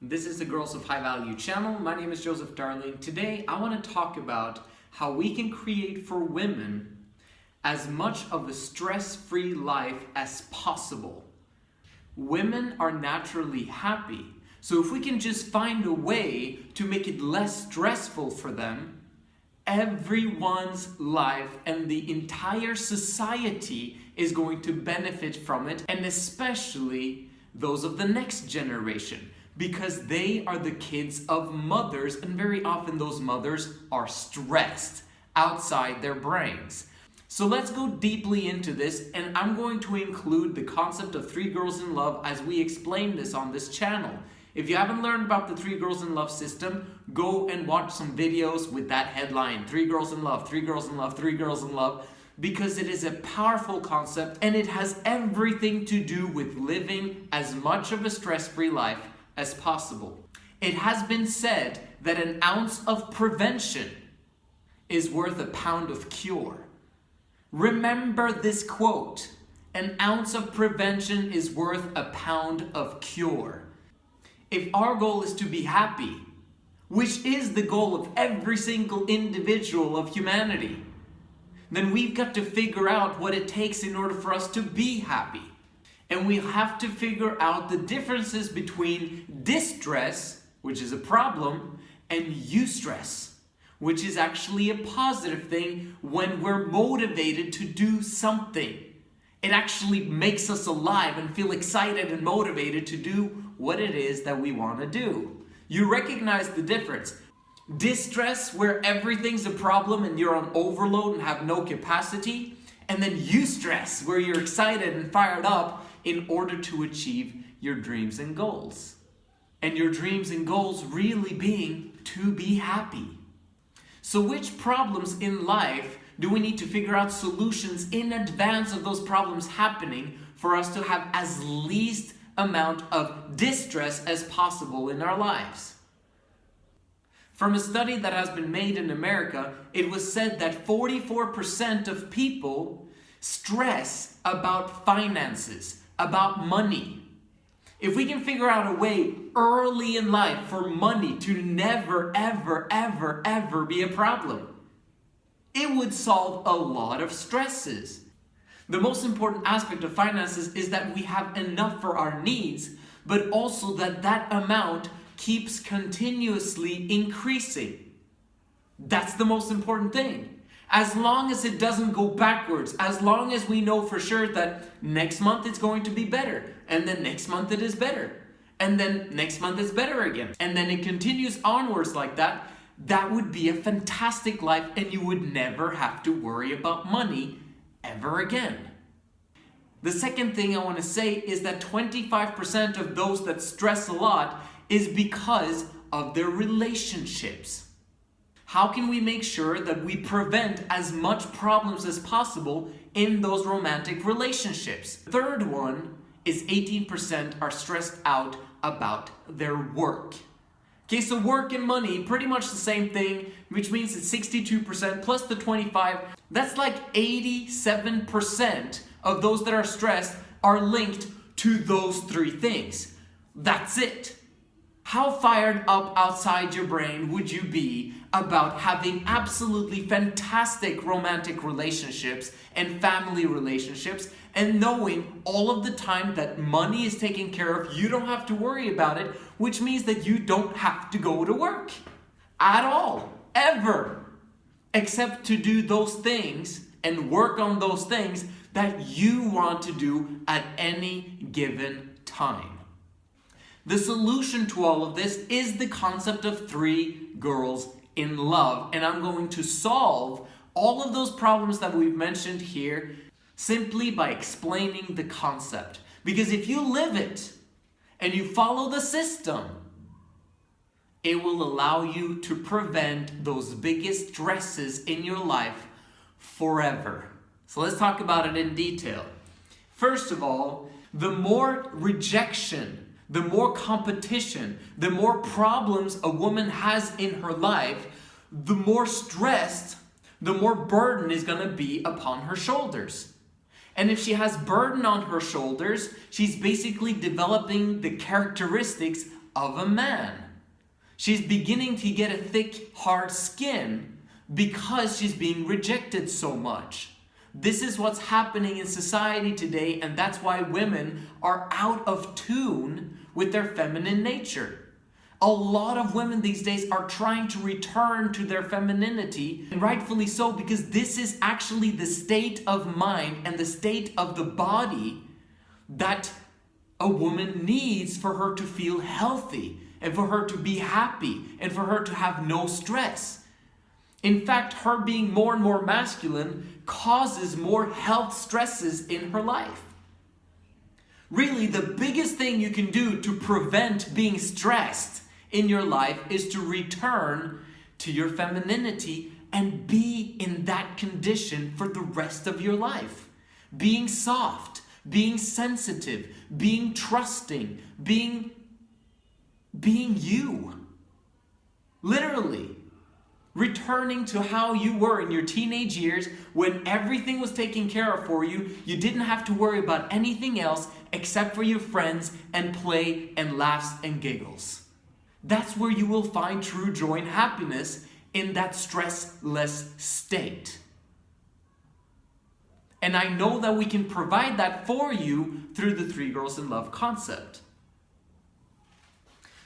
This is the Girls of High Value channel. My name is Joseph Darling. Today I want to talk about how we can create for women as much of a stress-free life as possible. Women are naturally happy, so if we can just find a way to make it less stressful for them, everyone's life and the entire society is going to benefit from it, and especially those of the next generation, because they are the kids of mothers, and very often those mothers are stressed outside their brains. So let's go deeply into this, and I'm going to include the concept of 3 girls in love as we explain this on this channel. If you haven't learned about the 3 girls in love system, go and watch some videos with that headline, 3 girls in love, 3 girls in love, 3 girls in love, because it is a powerful concept and it has everything to do with living as much of a stress-free life as possible. It has been said that an ounce of prevention is worth a pound of cure. Remember this quote, an ounce of prevention is worth a pound of cure. If our goal is to be happy, which is the goal of every single individual of humanity, then we've got to figure out what it takes in order for us to be happy. And we have to figure out the differences between distress, which is a problem, and eustress, which is actually a positive thing when we're motivated to do something. It actually makes us alive and feel excited and motivated to do what it is that we want to do. You recognize the difference. Distress, where everything's a problem and you're on overload and have no capacity, and then eustress, where you're excited and fired up in order to achieve your dreams and goals. And your dreams and goals really being to be happy. So which problems in life do we need to figure out solutions in advance of those problems happening for us to have as least amount of distress as possible in our lives? From a study that has been made in America, it was said that 44% of people stress about finances, about money. If we can figure out a way early in life for money to never, ever, ever, ever be a problem, it would solve a lot of stresses. The most important aspect of finances is that we have enough for our needs, but also that that amount keeps continuously increasing. That's the most important thing. As long as it doesn't go backwards, as long as we know for sure that next month it's going to be better, and then next month it is better, and then next month it's better again, and then it continues onwards like that, that would be a fantastic life, and you would never have to worry about money ever again. The second thing I want to say is that 25% of those that stress a lot is because of their relationships. How can we make sure that we prevent as much problems as possible in those romantic relationships? The third one is 18% are stressed out about their work. Okay, so work and money, pretty much the same thing, which means it's 62% plus the 25. That's like 87% of those that are stressed are linked to those 3 things. That's it. How fired up outside your brain would you be about having absolutely fantastic romantic relationships and family relationships, and knowing all of the time that money is taken care of, you don't have to worry about it, which means that you don't have to go to work at all, ever, except to do those things and work on those things that you want to do at any given time. The solution to all of this is the concept of 3 girls in love, and I'm going to solve all of those problems that we've mentioned here simply by explaining the concept. Because if you live it and you follow the system, it will allow you to prevent those biggest stresses in your life forever. So let's talk about it in detail. First of all, the more rejection, the more competition, the more problems a woman has in her life, the more stressed, the more burden is going to be upon her shoulders. And if she has burden on her shoulders, she's basically developing the characteristics of a man. She's beginning to get a thick, hard skin because she's being rejected so much. This is what's happening in society today, and that's why women are out of tune with their feminine nature. A lot of women these days are trying to return to their femininity, and rightfully so, because this is actually the state of mind and the state of the body that a woman needs for her to feel healthy and for her to be happy and for her to have no stress. In fact, her being more and more masculine causes more health stresses in her life. Really, the biggest thing you can do to prevent being stressed in your life is to return to your femininity and be in that condition for the rest of your life. Being soft, being sensitive, being trusting, being you. Literally. Returning to how you were in your teenage years when everything was taken care of for you. You didn't have to worry about anything else except for your friends and play and laughs and giggles. That's where you will find true joy and happiness, in that stressless state. And I know that we can provide that for you through the 3 Girls in Love concept.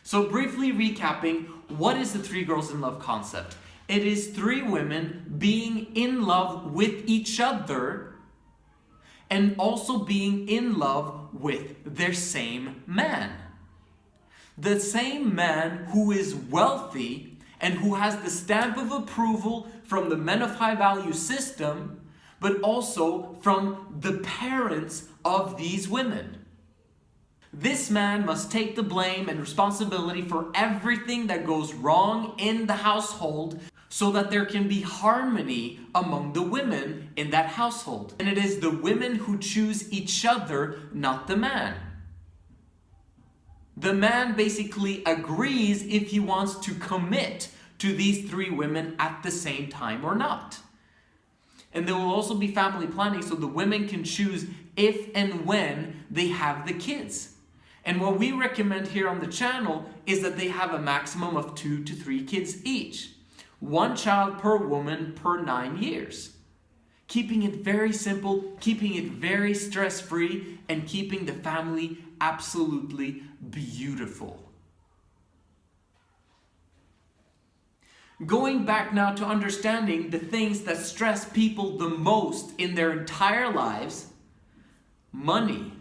So briefly recapping, what is the 3 Girls in Love concept? It is 3 women being in love with each other and also being in love with their same man. The same man who is wealthy and who has the stamp of approval from the men of high value system, but also from the parents of these women. This man must take the blame and responsibility for everything that goes wrong in the household so that there can be harmony among the women in that household. And it is the women who choose each other, not the man. The man basically agrees if he wants to commit to these 3 women at the same time or not. And there will also be family planning so the women can choose if and when they have the kids. And what we recommend here on the channel is that they have a maximum of 2 to 3 kids each. 1 child per woman per 9 years. Keeping it very simple, keeping it very stress-free, and keeping the family absolutely beautiful. Going back now to understanding the things that stress people the most in their entire lives. Money,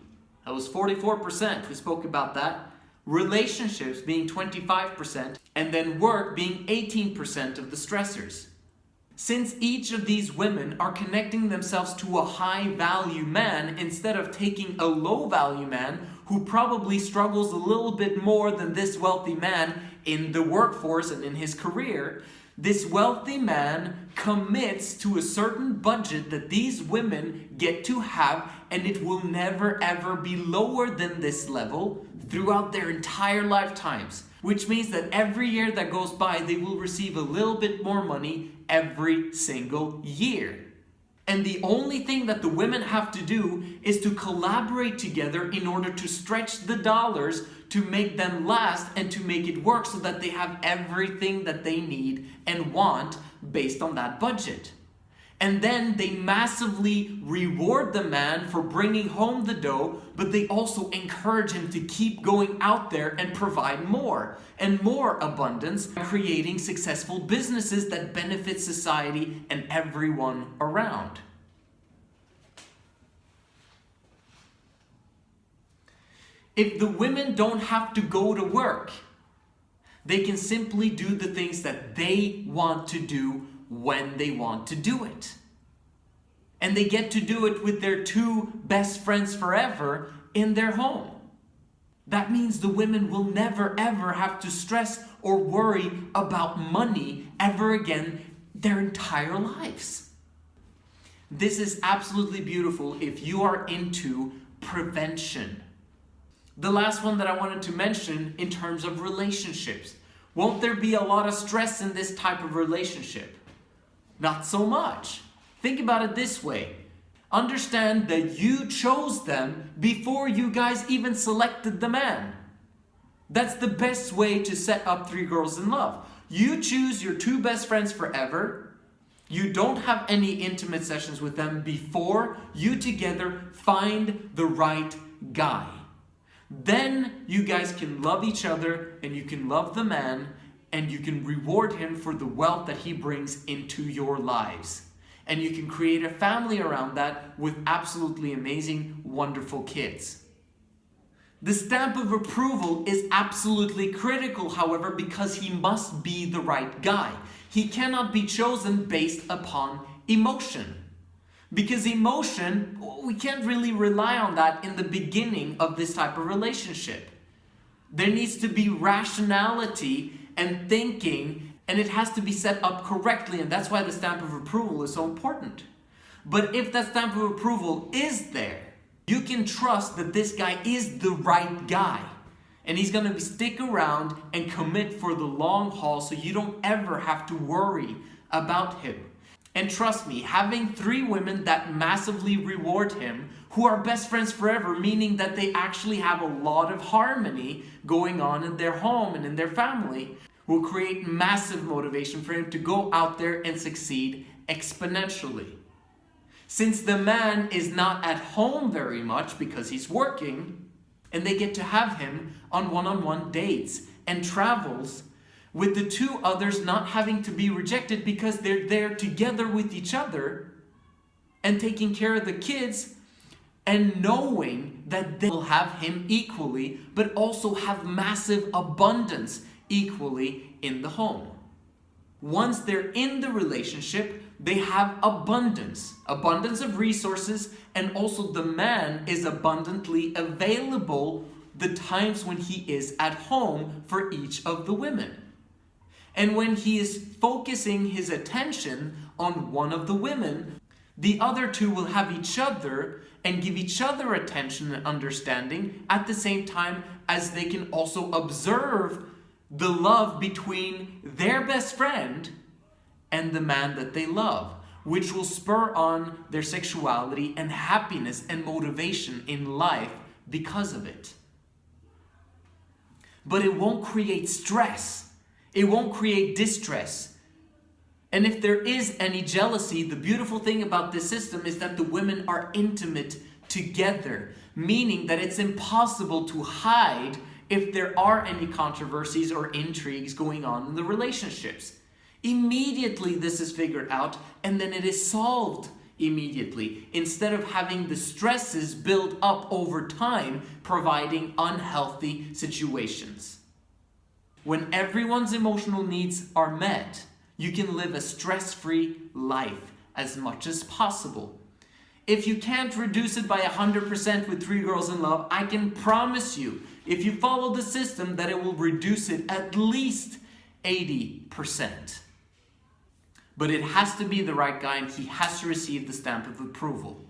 that was 44%, we spoke about that. Relationships being 25%, and then work being 18% of the stressors. Since each of these women are connecting themselves to a high value man instead of taking a low value man who probably struggles a little bit more than this wealthy man in the workforce and in his career, this wealthy man commits to a certain budget that these women get to have, and it will never ever be lower than this level throughout their entire lifetimes. Which means that every year that goes by, they will receive a little bit more money every single year. And the only thing that the women have to do is to collaborate together in order to stretch the dollars to make them last and to make it work so that they have everything that they need and want based on that budget. And then they massively reward the man for bringing home the dough, but they also encourage him to keep going out there and provide more and more abundance, creating successful businesses that benefit society and everyone around. If the women don't have to go to work, they can simply do the things that they want to do when they want to do it. And they get to do it with their 2 best friends forever in their home. That means the women will never ever have to stress or worry about money ever again their entire lives. This is absolutely beautiful if you are into prevention. The last one that I wanted to mention in terms of relationships. Won't there be a lot of stress in this type of relationship? Not so much. Think about it this way. Understand that you chose them before you guys even selected the man. That's the best way to set up 3 girls in love. You choose your 2 best friends forever. You don't have any intimate sessions with them before you together find the right guy. Then you guys can love each other and you can love the man and you can reward him for the wealth that he brings into your lives. And you can create a family around that with absolutely amazing, wonderful kids. The stamp of approval is absolutely critical, however, because he must be the right guy. He cannot be chosen based upon emotion. Because emotion, we can't really rely on that in the beginning of this type of relationship. There needs to be rationality and thinking, and it has to be set up correctly, and that's why the stamp of approval is so important. But if that stamp of approval is there, you can trust that this guy is the right guy. And he's going to stick around and commit for the long haul, so you don't ever have to worry about him. And trust me, having 3 women that massively reward him, who are best friends forever, meaning that they actually have a lot of harmony going on in their home and in their family, will create massive motivation for him to go out there and succeed exponentially. Since the man is not at home very much because he's working, and they get to have him on one-on-one dates and travels, with the 2 others not having to be rejected because they're there together with each other and taking care of the kids and knowing that they will have him equally, but also have massive abundance equally in the home. Once they're in the relationship, they have abundance of resources, and also the man is abundantly available the times when he is at home for each of the women. And when he is focusing his attention on one of the women, the other 2 will have each other and give each other attention and understanding at the same time as they can also observe the love between their best friend and the man that they love, which will spur on their sexuality and happiness and motivation in life because of it. But it won't create stress. It won't create distress. And if there is any jealousy, the beautiful thing about this system is that the women are intimate together, meaning that it's impossible to hide if there are any controversies or intrigues going on in the relationships. Immediately this is figured out, and then it is solved immediately, instead of having the stresses build up over time, providing unhealthy situations. When everyone's emotional needs are met, you can live a stress-free life as much as possible. If you can't reduce it by 100% with 3 girls in love, I can promise you, if you follow the system, that it will reduce it at least 80%. But it has to be the right guy, and he has to receive the stamp of approval.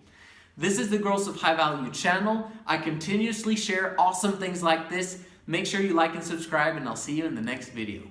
This is the Girls of High Value channel. I continuously share awesome things like this. Make sure you like and subscribe, and I'll see you in the next video.